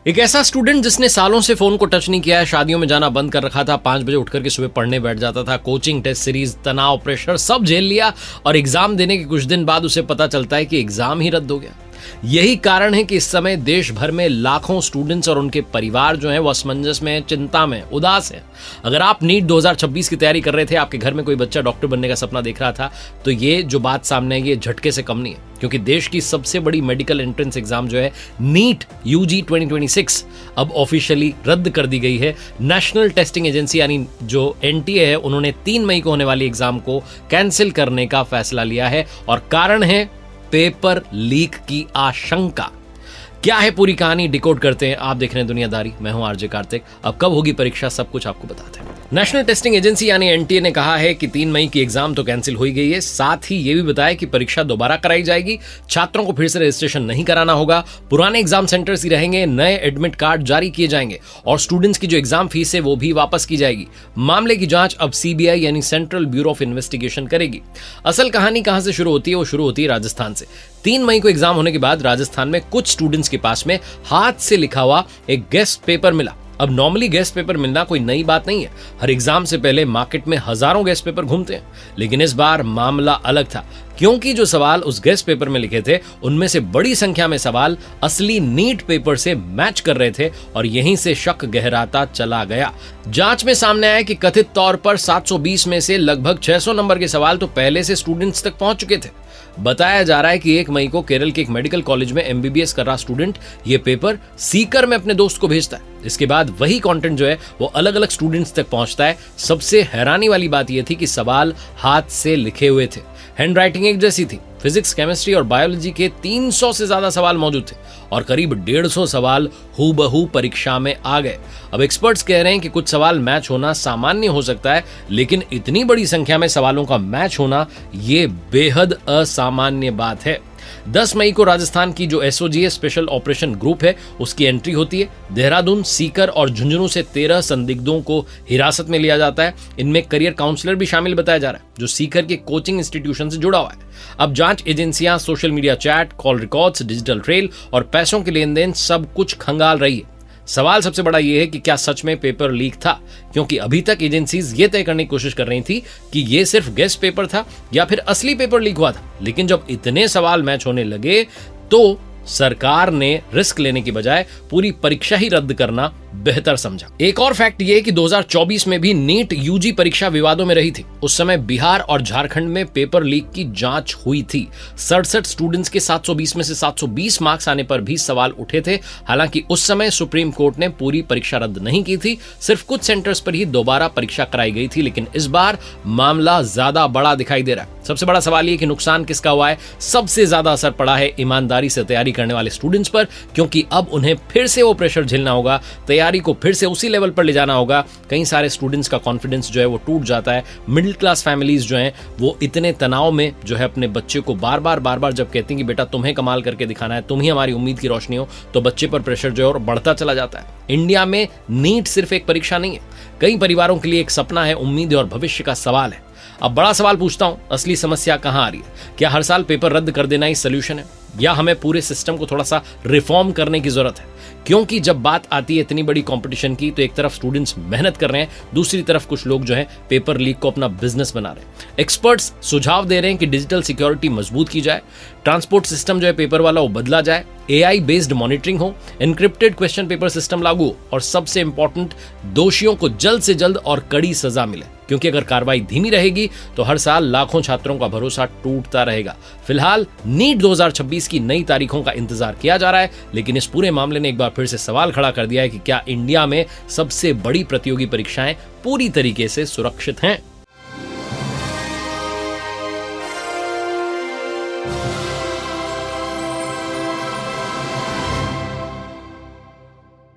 एक ऐसा स्टूडेंट जिसने सालों से फोन को टच नहीं किया है, शादियों में जाना बंद कर रखा था, 5 बजे उठकर के सुबह पढ़ने बैठ जाता था, कोचिंग, टेस्ट सीरीज, तनाव, प्रेशर सब झेल लिया और एग्जाम देने के कुछ दिन बाद उसे पता चलता है कि एग्जाम ही रद्द हो गया। यही कारण है कि इस समय देश भर में लाखों स्टूडेंट्स और उनके परिवार जो हैं वो असमंजस में, चिंता में, उदास है। अगर आप नीट 2026 की तैयारी कर रहे थे, आपके घर में कोई बच्चा डॉक्टर बनने का सपना देख रहा था, तो ये जो बात सामने है ये झटके से कम नहीं है, क्योंकि देश की सबसे बड़ी मेडिकल एंट्रेंस एग्जाम जो है नीट यूजी 2026 अब ऑफिशियली रद्द कर दी गई है। नेशनल टेस्टिंग एजेंसी यानी जो एनटीए है, उन्होंने 3 मई को होने वाली एग्जाम को कैंसिल करने का फैसला लिया है और कारण है पेपर लीक की आशंका। क्या है पूरी कहानी, डिकोड करते हैं। आप देख रहे हैं दुनियादारी, मैं हूं आरजे कार्तिक। अब कब होगी परीक्षा, सब कुछ आपको बताते हैं। नेशनल टेस्टिंग एजेंसी यानी एनटीए ने कहा है कि 3 मई की एग्जाम तो कैंसिल हो ही गई है, साथ ही ये भी बताया कि परीक्षा दोबारा कराई जाएगी, छात्रों को फिर से रजिस्ट्रेशन नहीं कराना होगा, पुराने एग्जाम सेंटर्स ही रहेंगे, नए एडमिट कार्ड जारी किए जाएंगे और स्टूडेंट्स की जो एग्जाम फीस है वो भी वापस की जाएगी। मामले की जांच अब सीबीआई यानी सेंट्रल ब्यूरो ऑफ इन्वेस्टिगेशन करेगी। असल कहानी कहां से शुरू होती है? वो शुरू होती है राजस्थान से। 3 मई को एग्जाम होने के बाद राजस्थान में कुछ स्टूडेंट्स के पास में हाथ से लिखा हुआ एक गेस्ट पेपर मिला। अब नॉर्मली गेस्ट पेपर मिलना कोई नई बात नहीं है, हर एग्जाम से पहले मार्केट में हजारों गेस्ट पेपर घूमते हैं, लेकिन इस बार मामला अलग था, क्योंकि जो सवाल उस गेस्ट पेपर में लिखे थे उनमें से बड़ी संख्या में सवाल असली नीट पेपर से मैच कर रहे थे और यहीं से शक गहराता चला गया। जांच में सामने आया कि कथित तौर पर 720 में से लगभग 600 नंबर के सवाल तो पहले से स्टूडेंट्स तक पहुंच चुके थे। बताया जा रहा है कि 1 मई को केरल के एक मेडिकल कॉलेज में एमबीबीएस कर रहा स्टूडेंट ये पेपर सीकर में अपने दोस्त को भेजता है। इसके बाद वही कंटेंट जो है वो अलग अलग स्टूडेंट्स तक पहुंचता है। सबसे हैरानी वाली बात यह थी कि सवाल हाथ से लिखे हुए थे, हैंडराइटिंग एक जैसी थी। फिजिक्स, केमिस्ट्री और बायोलॉजी के 300 से ज्यादा सवाल मौजूद थे और करीब 150 सवाल हूबहू परीक्षा में आ गए। अब एक्सपर्ट्स कह रहे हैं कि कुछ सवाल मैच होना सामान्य हो सकता है, लेकिन इतनी बड़ी संख्या में सवालों का मैच होना ये बेहद असामान्य बात है। 10 मई को राजस्थान की जो एसओजी स्पेशल ऑपरेशन ग्रुप है उसकी एंट्री होती है। देहरादून, सीकर और झुंझुनू से 13 संदिग्धों को हिरासत में लिया जाता है। इनमें करियर काउंसलर भी शामिल बताया जा रहा है जो सीकर के कोचिंग इंस्टीट्यूशन से जुड़ा हुआ है। अब जांच एजेंसियां social media chat, call records, digital trail और पैसों के लेन देन सब कुछ खंगाल रही है। सवाल सबसे बड़ा यह है कि क्या सच में पेपर लीक था, क्योंकि अभी तक एजेंसीज ये तय करने की कोशिश कर रही थी कि ये सिर्फ गेस्ट पेपर था या फिर असली पेपर लीक हुआ था। लेकिन जब इतने सवाल मैच होने लगे तो सरकार ने रिस्क लेने की बजाय पूरी परीक्षा ही रद्द करना बेहतर समझा। एक और फैक्ट ये कि 2024 में भी नीट यूजी परीक्षा विवादों में रही थी। उस समय बिहार और झारखंड में पेपर लीक की जांच हुई थी। 67 स्टूडेंट्स के 720 में से 720 मार्क्स आने पर भी सवाल उठे थे। हालांकि उस समय सुप्रीम कोर्ट ने पूरी परीक्षा रद्द नहीं की थी, सिर्फ कुछ सेंटर्स पर ही दोबारा परीक्षा कराई गई थी। लेकिन इस बार मामला ज्यादा बड़ा दिखाई दे रहा है। सबसे बड़ा सवाल ये कि नुकसान किसका हुआ है? सबसे ज्यादा असर पड़ा है ईमानदारी से तैयारी करने वाले स्टूडेंट्स पर, क्योंकि अब उन्हें फिर से वो प्रेशर झेलना होगा, तैयारी को फिर से उसी लेवल पर ले जाना होगा। कई सारे स्टूडेंट्स का कॉन्फिडेंस जो है वो टूट जाता है। मिडिल क्लास फैमिलीज जो हैं वो इतने तनाव में जो है अपने बच्चे को बार बार जब कहती हैं कि बेटा तुम्हें कमाल करके दिखाना है, तुम ही हमारी उम्मीद की रोशनी हो, तो बच्चे पर प्रेशर जो है और बढ़ता चला जाता है। इंडिया में नीट सिर्फ एक परीक्षा नहीं है, कई परिवारों के लिए एक सपना है, उम्मीद और भविष्य का सवाल है। अब बड़ा सवाल पूछता हूं, असली समस्या कहां आ रही है? क्या हर साल पेपर रद्द कर देना ही सॉल्यूशन है, या हमें पूरे सिस्टम को थोड़ा सा रिफॉर्म करने की जरूरत है? क्योंकि जब बात आती है इतनी बड़ी कंपटीशन की, तो एक तरफ स्टूडेंट्स मेहनत कर रहे हैं, दूसरी तरफ कुछ लोग जो है पेपर लीक को अपना बिजनेस बना रहे हैं। एक्सपर्ट्स सुझाव दे रहे हैं कि डिजिटल सिक्योरिटी मजबूत की जाए, ट्रांसपोर्ट सिस्टम जो है पेपर वाला वो बदला जाए, एआई बेस्ड मॉनिटरिंग हो, एनक्रिप्टेड क्वेश्चन पेपर सिस्टम लागू हो और सबसे इंपॉर्टेंट, दोषियों को जल्द से जल्द और कड़ी सजा मिले। क्योंकि अगर कार्रवाई धीमी रहेगी तो हर साल लाखों छात्रों का भरोसा टूटता रहेगा। फिलहाल नीट 2026 की नई तारीखों का इंतजार किया जा रहा है, लेकिन इस पूरे मामले ने एक बार फिर से सवाल खड़ा कर दिया है कि क्या इंडिया में सबसे बड़ी प्रतियोगी परीक्षाएं पूरी तरीके से सुरक्षित हैं?